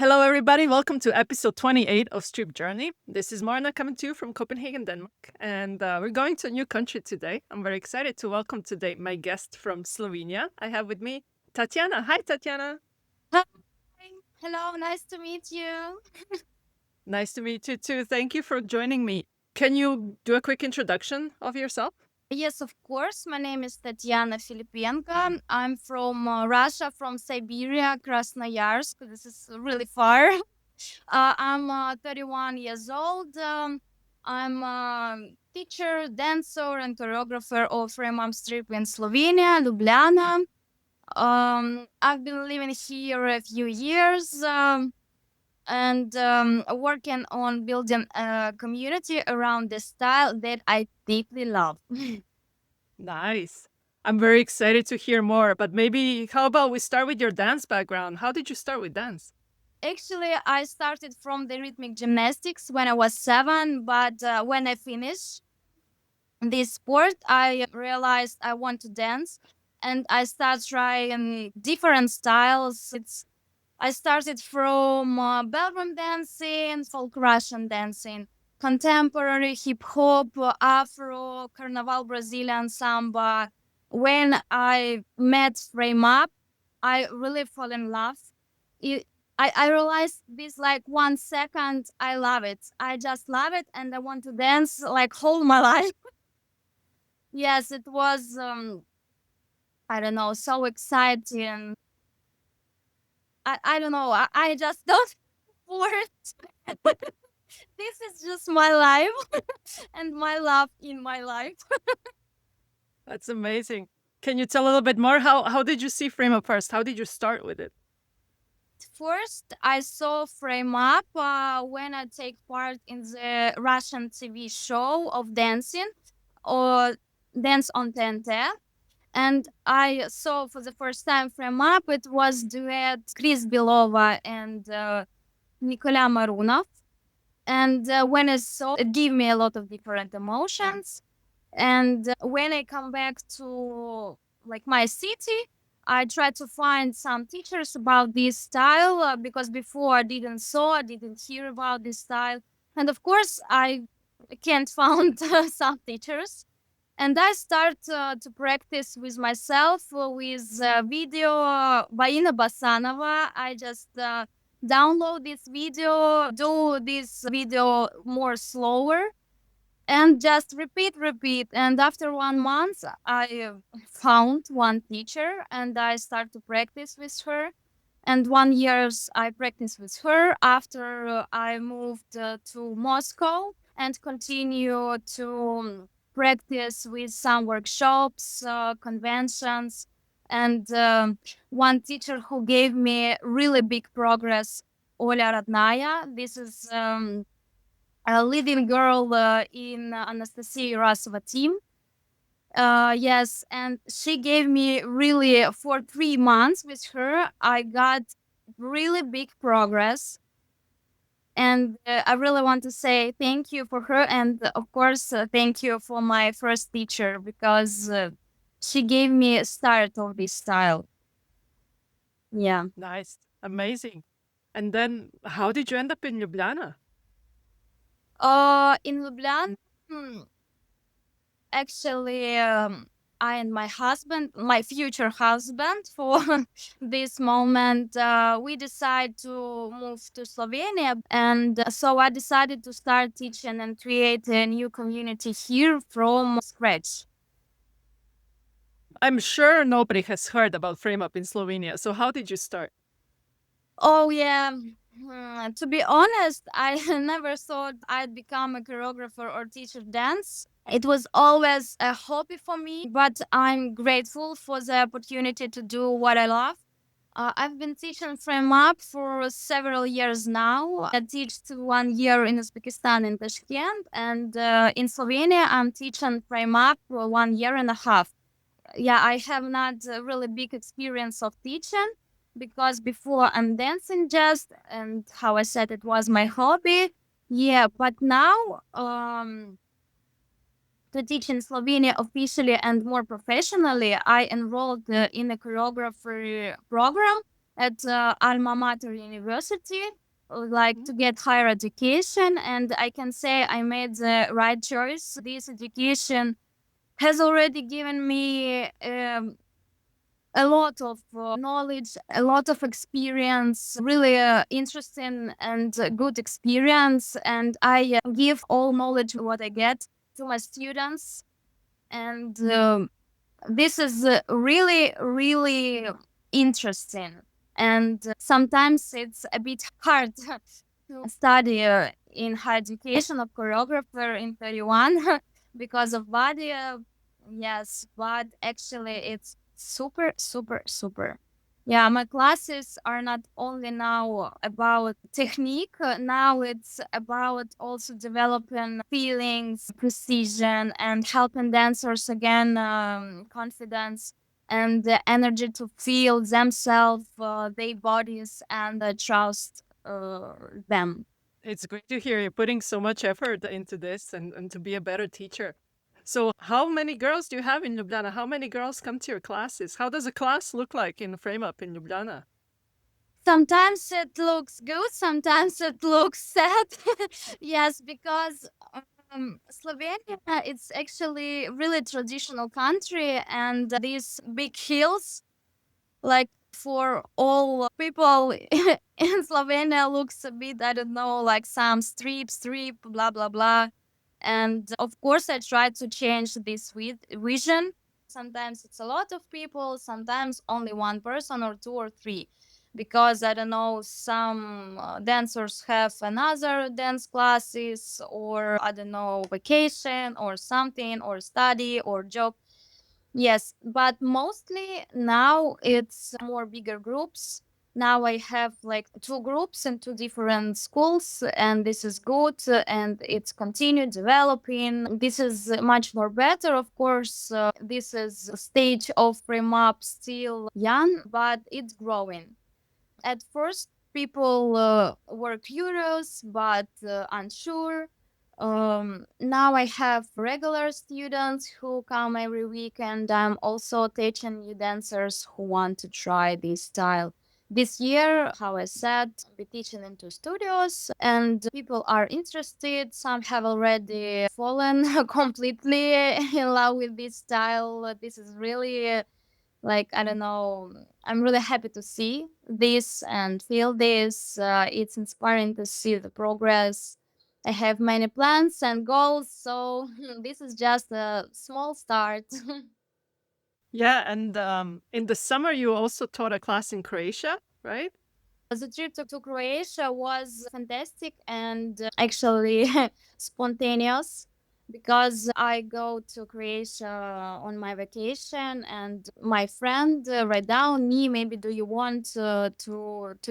Hello, everybody. Welcome to episode 28 of StripJourney. This is Morana coming to you from Copenhagen, Denmark. And we're going to a new country today. I'm very excited to welcome today my guest from Slovenia. I have with me Tatiana. Hi, Tatiana. Hi. Hello, nice to meet you. Nice to meet you too. Thank you for joining me. Can you do a quick introduction of yourself? Yes, of course. My name is Tatiana Filipenko. I'm from Russia, from Siberia, Krasnoyarsk. This is really far. I'm 31 years old. I'm a teacher, dancer, and choreographer of Rhythmic strip in Slovenia, Ljubljana. I've been living here a few years. And working on building a community around the style that I deeply love. Nice. I'm very excited to hear more, but maybe how about we start with your dance background? How did you start with dance? Actually, I started from the rhythmic gymnastics when I was 7, but when I finished this sport, I realized I want to dance, and I started trying different styles. I started from ballroom dancing, folk Russian dancing, contemporary hip hop, Afro, Carnaval Brazilian samba. When I met Frame Up, I really fall in love. It, I realized this like 1 second. I love it. I just love it, and I want to dance like whole my life. Yes, it was. I don't know, so exciting. I don't know. I just don't words. This is just my life and my love in my life. That's amazing. Can you tell a little bit more? How did you see Frame Up first? How did you start with it? First, I saw Frame Up when I take part in the Russian TV show of dancing or Dance on TNT. And I saw for the first time Frame Up. It was duet Chris Belova and Nikola Marunov. And when I saw it, gave me a lot of different emotions. And when I come back to like my city, I try to find some teachers about this style because before I didn't hear about this style. And of course, I can't found some teachers. And I start to practice with myself with video by Ina Basanova. I just download this video, do this video more slower, and just repeat. And after 1 month, I found one teacher, and I start to practice with her. And 1 years I practiced with her. After I moved to Moscow and continue to practice with some workshops, conventions, and one teacher who gave me really big progress, Oля Radnaya. This is a leading girl in Anastasia Rasova team. Yes, and she gave me really for 3 months with her. I got really big progress, and I really want to say thank you for her, and of course, thank you for my first teacher because she gave me a start of this style. Yeah. Nice. Amazing. And then how did you end up in Ljubljana? In Ljubljana, actually, I and my husband, my future husband, for this moment, we decided to move to Slovenia, and so I decided to start teaching and create a new community here from scratch. I'm sure nobody has heard about Frame Up in Slovenia. So how did you start? Oh yeah. To be honest, I never thought I'd become a choreographer or teacher dance. It was always a hobby for me, but I'm grateful for the opportunity to do what I love. I've been teaching frame up for several years now. I teach 1 year in Uzbekistan in Tashkent, and in Slovenia, I'm teaching frame up for 1 year and a half. Yeah, I have not a really big experience of teaching because before I'm dancing just, and how I said it was my hobby. Yeah, but now to teach in Slovenia officially and more professionally, I enrolled in a choreography program, at alma mater university, like Mhm. to get higher education. And I can say I made the right choice. This education has already given me a lot of knowledge, a lot of experience, really interesting and good experience. And I give all knowledge what I get to my students. And this is really, really interesting. And sometimes it's a bit hard to study in higher education of choreographer in 31 because of body. Yes, but actually it's super, super, super. Yeah, my classes are not only now about technique, now it's about also developing feelings, precision, and helping dancers again confidence and the energy to feel themselves, their bodies, and trust them. It's great to hear you're putting so much effort into this and to be a better teacher. So, how many girls do you have in Ljubljana? How many girls come to your classes? How does a class look like in frame up in Ljubljana? Sometimes it looks good, sometimes it looks sad. Yes, because Slovenia, it's actually really traditional country, and these big hills, like for all people in Slovenia, looks a bit, I don't know, like some strip, blah blah blah. And of course, I try to change this vision. Sometimes it's a lot of people, sometimes only one person or two or three. Because I don't know, some dancers have another dance classes, or I don't know, vacation or something, or study or job. Yes, but mostly now it's more bigger groups. Now I have like two groups in two different schools, and this is good, and it's continued developing. This is much more better, of course. This is a stage of frame up still young, but it's growing. At first, people were curious but unsure. Now I have regular students who come every week, and I'm also teaching new dancers who want to try this style. This year, how I said, I'll be teaching in two studios, and people are interested. Some have already fallen completely in love with this style. This is really like, I don't know, I'm really happy to see this and feel this. It's inspiring to see the progress. I have many plans and goals, so this is just a small start. Yeah, and in the summer, you also taught a class in Croatia, right? The trip to Croatia was fantastic and actually spontaneous, because I go to Croatia on my vacation, and my friend write down me, maybe do you want to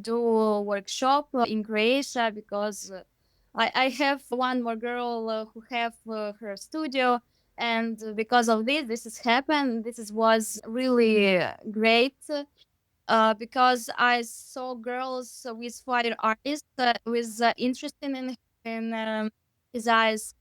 do a workshop in Croatia, because I have one more girl who have her studio, and because of this has happened. Was really great, because I saw girls with fighter artists with interest in his eyes,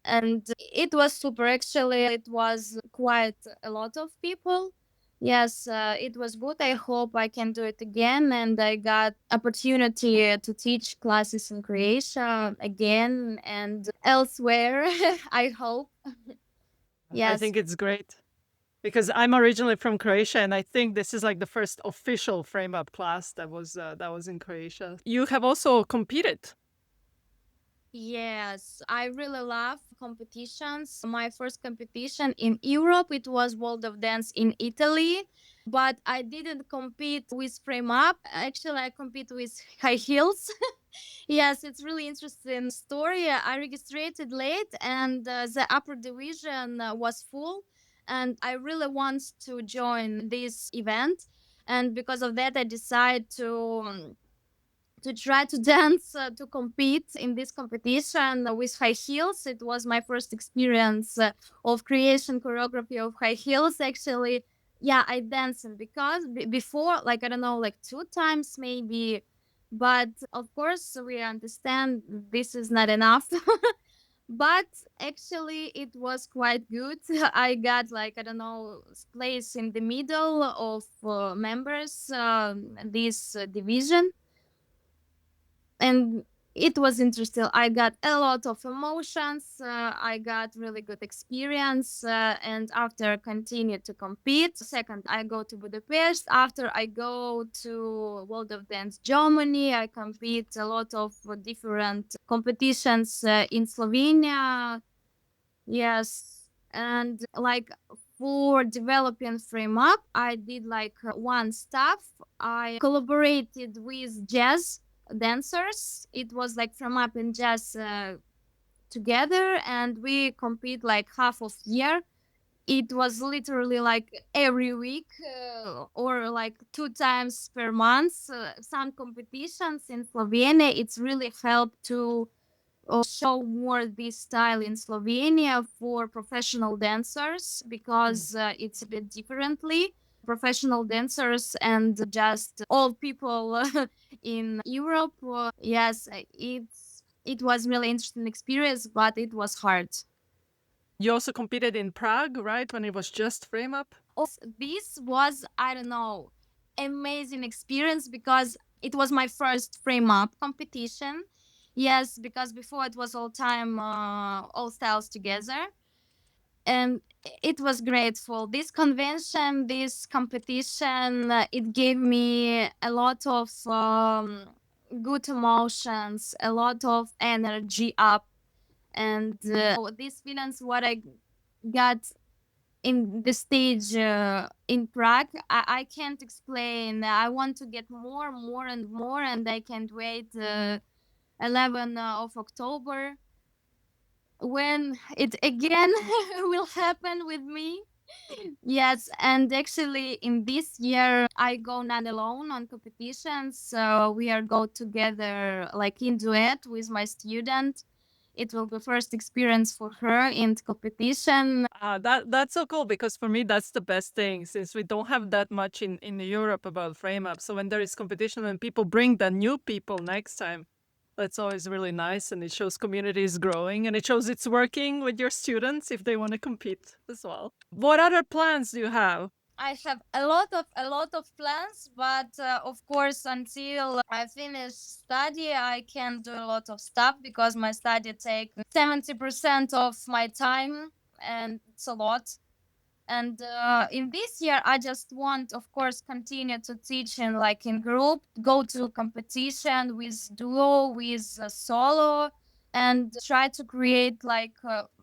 and it was super. Actually, it was quite a lot of people. Yes, it was good. I hope I can do it again, and I got opportunity to teach classes in Croatia again and elsewhere. I hope. I Yes. think it's great because I'm originally from Croatia, and I think this is like the first official frame up class that was in Croatia. You have also competed. Yes, I really love competitions. My first competition in Europe, it was World of Dance in Italy, but I didn't compete with frame up. Actually, I compete with high heels. Yes, it's really interesting story. I registered late, and the upper division was full, and I really want to join this event. And because of that, I decided to try to dance to compete in this competition with high heels. It was my first experience of creation choreography of high heels. Actually, yeah, I danced because before, like, I don't know, like two times maybe, but of course we understand this is not enough. But actually it was quite good. I got like, I don't know, place in the middle of members, this division, and it was interesting. I got a lot of emotions. I got really good experience, and after continued to compete. Second, I go to Budapest. After I go to World of Dance Germany. I compete a lot of different competitions in Slovenia. Yes, and like for developing frame up, I did like one stuff. I collaborated with jazz dancers. It was like frame up and jazz together, and we compete like half of year. It was literally like every week or like 2 times per month. Some competitions in Slovenia. It's really helped to show more this style in Slovenia for professional dancers Mm. because it's a bit differently. Professional dancers and just all people in Europe. Yes, it was really interesting experience, but it was hard. You also competed in Prague, right? When it was just frame up? This was, I don't know, amazing experience because it was my first frame up competition. Yes, because before it was all time all styles together, and it was grateful. This convention, this competition, it gave me a lot of good emotions, a lot of energy up, and these feelings what I got in the stage in Prague, I can't explain. I want to get more, more, and more, and I can't wait. 11 of October when it again will happen with me. Yes, and actually in this year I go not alone on competitions. So we are go together like in duet with my student. It will be first experience for her in competition. That's so cool because for me that's the best thing since we don't have that much in Europe about frame up. So when there is competition and people bring the new people next time, that's always really nice and it shows community is growing and it shows it's working with your students if they want to compete as well. What other plans do you have? I have a lot of plans, but of course, until I finish study, I can't do a lot of stuff because my study take 70% of my time, and it's a lot. And in this year I just want, of course, continue to teach in like in group, go to competition with duo, with solo, and try to create like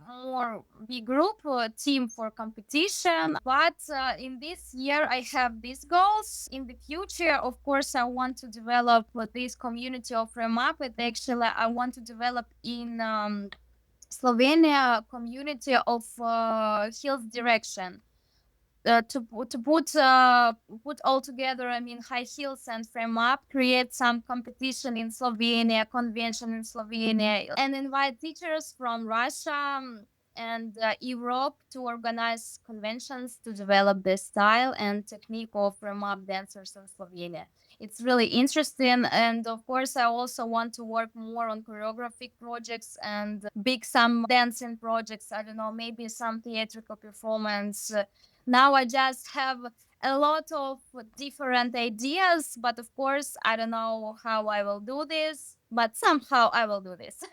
more big group team for competition. But in this year I have these goals. In the future, of course, I want to develop this community of remap. Actually, I want to develop in Slovenia community of hills direction, to put all together. I mean, high heels and frame up, create some competition in Slovenia, convention in Slovenia, and invite teachers from Russia and Europe to organize conventions to develop the style and technique of frame up dancers in Slovenia. It's really interesting, and of course, I also want to work more on choreographic projects and big some dancing projects. I don't know, maybe some theatrical performance. Now I just have a lot of different ideas, but of course, I don't know how I will do this, but somehow I will do this.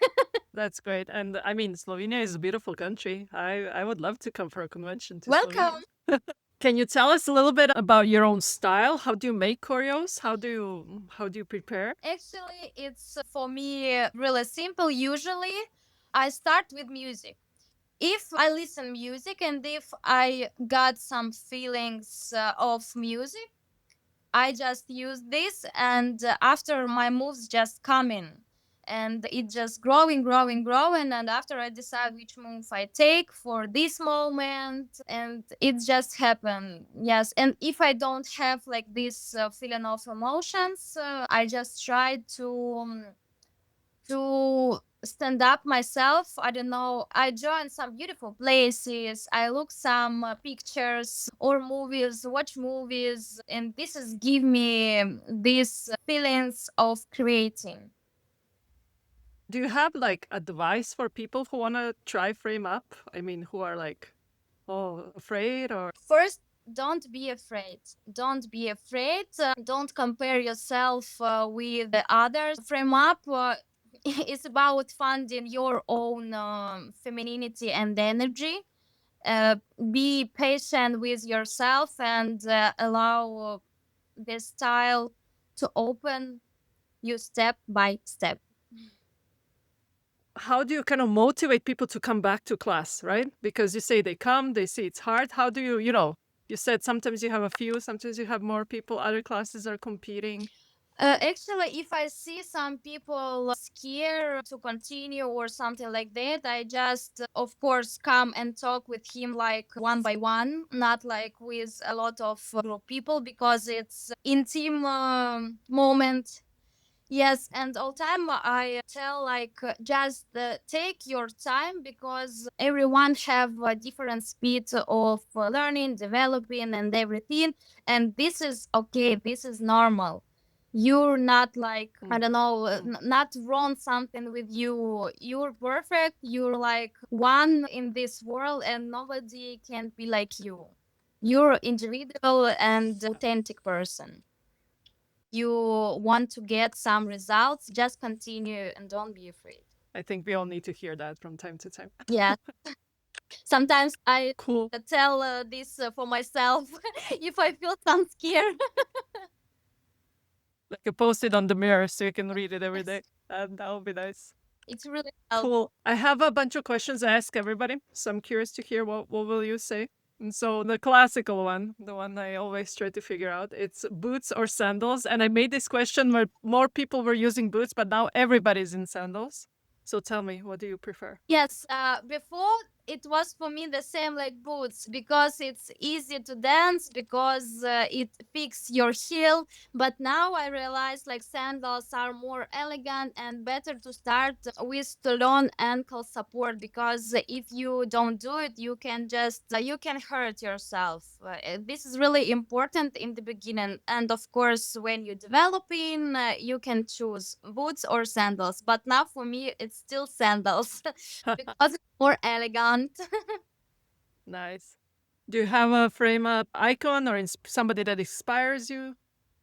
That's great. And I mean, Slovenia is a beautiful country. I would love to come for a convention to Welcome. Slovenia. Can you tell us a little bit about your own style? How do you make choreos? How do you prepare? Actually, it's for me really simple. Usually, I start with music. If I listen music and if I got some feelings of music, I just use this, and after my moves just come in, and it just growing, growing, growing. And after I decide which move I take for this moment, and it just happen. Yes, and if I don't have like this feeling of emotions, I just try to stand up myself. I don't know, I join some beautiful places, I look some pictures or movies, watch movies, and this is give me these feelings of creating. Do you have like advice for people who want to try frame up? I mean, who are like, oh, afraid or First, don't be afraid. Don't be afraid. Don't compare yourself with the others. Frame up is about finding your own femininity and energy. Uh, be patient with yourself and allow the style to open you step by step. how do you kind of motivate people to come back to class, right? Because you say they come, they see it's hard. How do you, you said sometimes you have a few, sometimes you have more people, other classes are competing. Actually, if I see some people scared to continue or something like that, I just, of course, come and talk with him like one by one, not like with a lot of group people because it's intimate moment. Yes, and all time I tell like just take your time because everyone have a different speed of learning, developing, and everything, and this is okay. This is normal. You're not like I Mm, don't know, mm. not wrong something with you. You're perfect. You're like one in this world, and nobody can be like you. You're individual and authentic person. You want to get some results, just continue and don't be afraid. I think we all need to hear that from time to time. Yeah. Sometimes I Cool. tell this for myself if I feel some scare. Like a post it on the mirror so you can read it every Yes, day. That would be nice. it's really helpful. Cool. I have a bunch of questions I ask everybody, so I'm curious to hear what will you say. And so the classical one, the one I always try to figure out, it's boots or sandals. And I made this question where more people were using boots, but now everybody's in sandals. So tell me, what do you prefer? Yes, before it was for me the same like boots because it's easy to dance because it fix your heel. But now I realize like sandals are more elegant and better to start with to learn ankle support because if you don't do it, you can just you can hurt yourself. This is really important in the beginning, and of course when you're developing, you can choose boots or sandals. But now for me, it's still sandals because it's more elegant. Nice. Do you have a frame up icon or somebody that inspires you?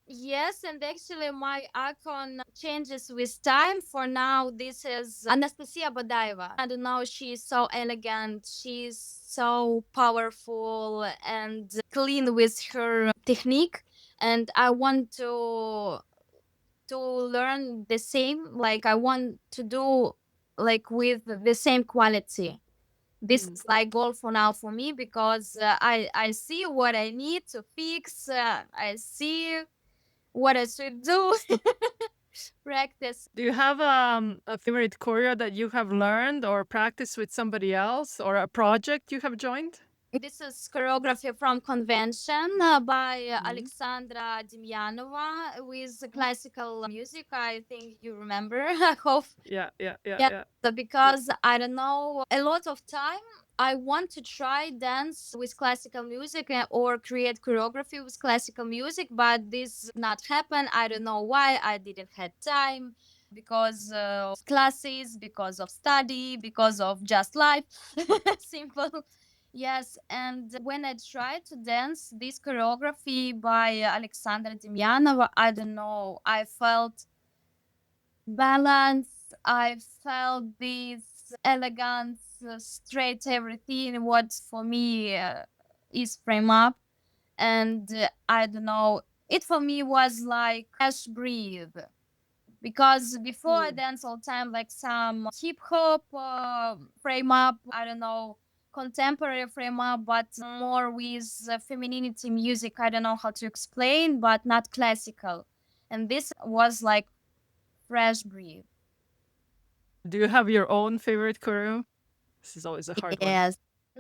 Yes, and actually my icon changes with time. For now, this is Anastasia Badaeva. I don't know, she's so elegant, she's so powerful and clean with her technique. And I want to learn the same. Like I want to do like with the same quality. This Mm. is like goal for now for me because I see what I need to fix. I see what I should do. Practice. Do you have a favorite choreo that you have learned or practiced with somebody else or a project you have joined? This is choreography from Convention by Mm. Alexandra Demyanova with classical music. I think you remember. I hope. Yeah, yeah, yeah, Yeah, yeah. so Yeah. because I don't know, a lot of time I want to try dance with classical music or create choreography with classical music, but this not happen. I don't know why. I didn't have time because of classes, because of study, because of just life. Simple. Yes, and when I tried to dance this choreography by Alexandra Demyanova, I don't know, I felt balance. I felt this elegance, straight everything. What for me is frame up, and I don't know. It for me was like fresh breathe because before I Mm. dance all time like some hip hop frame up. I don't know, contemporary frame up, but more with femininity music. I don't know how to explain, but not classical. And this was like fresh breathe. Do you have your own favorite choreo? This is always a hard one. Yes.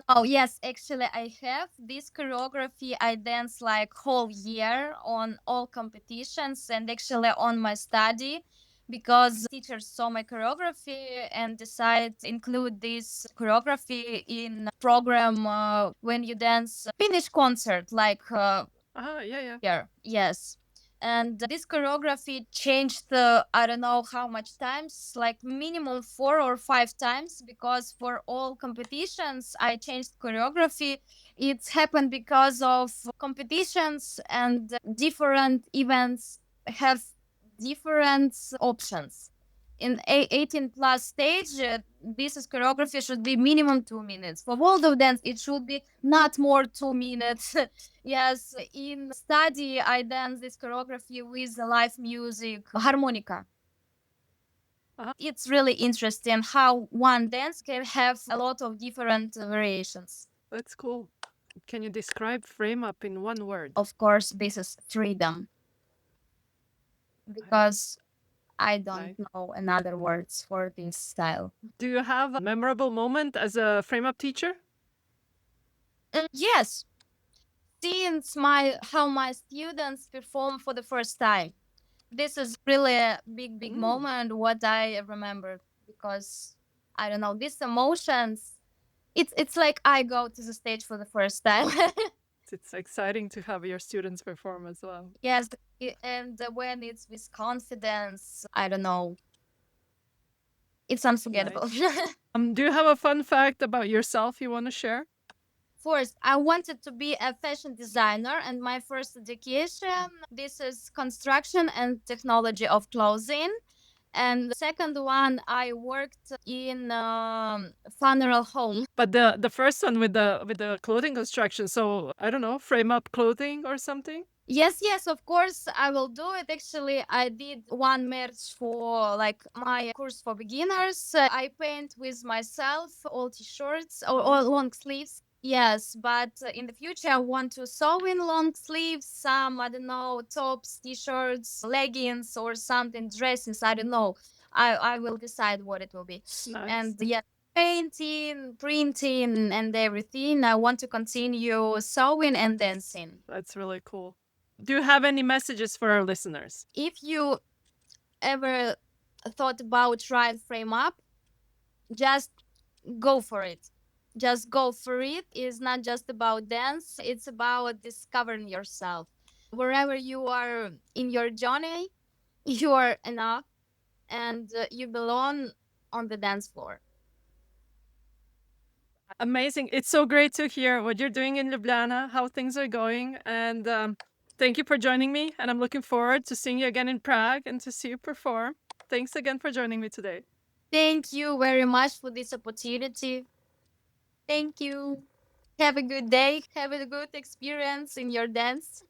Oh yes, actually I have this choreography. I dance like whole year on all competitions and actually on my study because teachers saw my choreography and decided to include this choreography in program when you dance finish concert like Ah, yeah, yeah. here. Yes. And this choreography changed, I don't know how much times, like minimum 4 or 5 times, because for all competitions I changed choreography. It happened because of competitions and different events have different options. In 18 plus stage, this is choreography should be minimum 2 minutes. For world of dance, it should be not more 2 minutes. Yes, in study, I dance this choreography with the live music, harmonica. Uh-huh. It's really interesting how one dance can have a lot of different variations. That's cool. Can you describe frame up in one word? Of course, this is freedom, because I don't Nice. know another words for this style. Do you have a memorable moment as a frame up teacher? Yes, since my students perform for the first time, this is really a big moment what I remember, because I don't know, these emotions, it's like I go to the stage for the first time. It's exciting to have your students perform as well. Yes, and when it's with confidence, I don't know, it's unforgettable. Nice. Do you have a fun fact about yourself you want to share? First, I wanted to be a fashion designer, and my first education, this is construction and technology of clothing. And the second one, I worked in funeral home. But the first one with the clothing construction, so I don't know, frame up clothing or something? Yes, of course, I will do it. Actually, I did one merch for like my course for beginners. I paint with myself all t-shirts or all long sleeves. Yes, but in the future, I want to sew in long sleeves, some, I don't know, tops, t-shirts, leggings, or something, dresses. I don't know. I will decide what it will be. Nice. And yeah, painting, printing, and everything. I want to continue sewing and dancing. That's really cool. Do you have any messages for our listeners? If you ever thought about trying frame up, just go for it. Just go for it. It's not just about dance, it's about discovering yourself. Wherever you are in your journey, you are enough, and you belong on the dance floor. Amazing. It's so great to hear what you're doing in Ljubljana, how things are going. And thank you for joining me. And I'm looking forward to seeing you again in Prague and to see you perform. Thanks again for joining me today. Thank you very much for this opportunity. Thank you. Have a good day. Have a good experience in your dance.